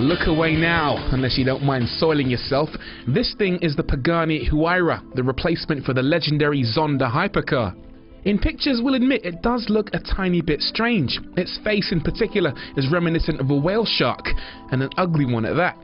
Look away now, unless you don't mind soiling yourself. This thing is the Pagani Huayra, the replacement for the legendary Zonda hypercar. In pictures, we'll admit it does look a tiny bit strange. Its face in particular is reminiscent of a whale shark, and an ugly one at that.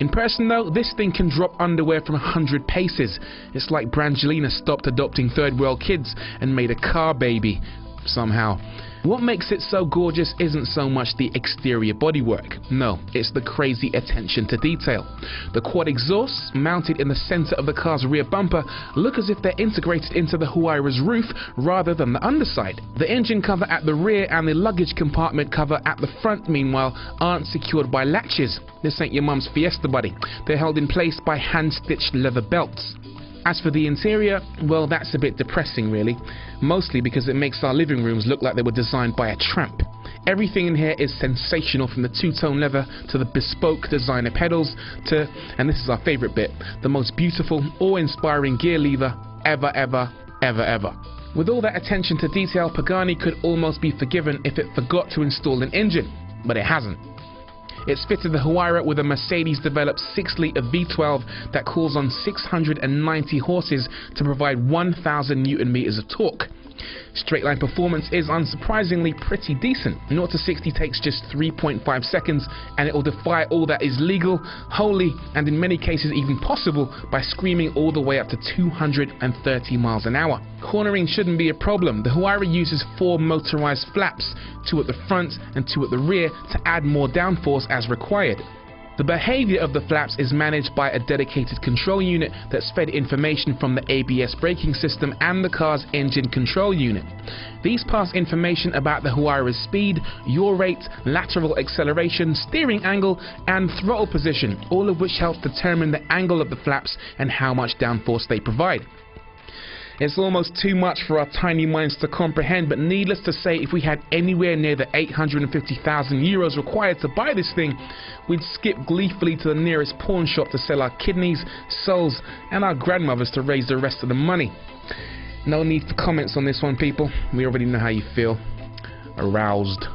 In person though, this thing can drop underwear from 100 paces. It's like Brangelina stopped adopting third world kids and made a car baby, somehow. What makes it so gorgeous isn't so much the exterior bodywork, no, it's the crazy attention to detail. The quad exhausts, mounted in the center of the car's rear bumper, look as if they're integrated into the Huayra's roof rather than the underside. The engine cover at the rear and the luggage compartment cover at the front, meanwhile, aren't secured by latches. This ain't your mum's Fiesta, buddy. They're held in place by hand-stitched leather belts. As for the interior, well, that's a bit depressing really, mostly because it makes our living rooms look like they were designed by a tramp. Everything in here is sensational, from the two-tone leather to the bespoke designer pedals to, and this is our favourite bit, the most beautiful, awe-inspiring gear lever ever. With all that attention to detail, Pagani could almost be forgiven if it forgot to install an engine, but it hasn't. It's fitted the Huayra with a Mercedes-developed 6-litre V12 that calls on 690 horses to provide 1,000 Nm of torque. Straight line performance is unsurprisingly pretty decent. 0 to 60 takes just 3.5 seconds, and it will defy all that is legal, holy, and in many cases even possible by screaming all the way up to 230 miles an hour. Cornering shouldn't be a problem. The Huayra uses 4 motorized flaps, 2 at the front and 2 at the rear, to add more downforce as required. The behavior of the flaps is managed by a dedicated control unit that's fed information from the ABS braking system and the car's engine control unit. These pass information about the Huayra's speed, yaw rate, lateral acceleration, steering angle and throttle position, all of which helps determine the angle of the flaps and how much downforce they provide. It's almost too much for our tiny minds to comprehend, but needless to say, if we had anywhere near the 850,000 euros required to buy this thing, we'd skip gleefully to the nearest pawn shop to sell our kidneys, souls and our grandmothers to raise the rest of the money. No need for comments on this one, people. We already know how you feel. Aroused.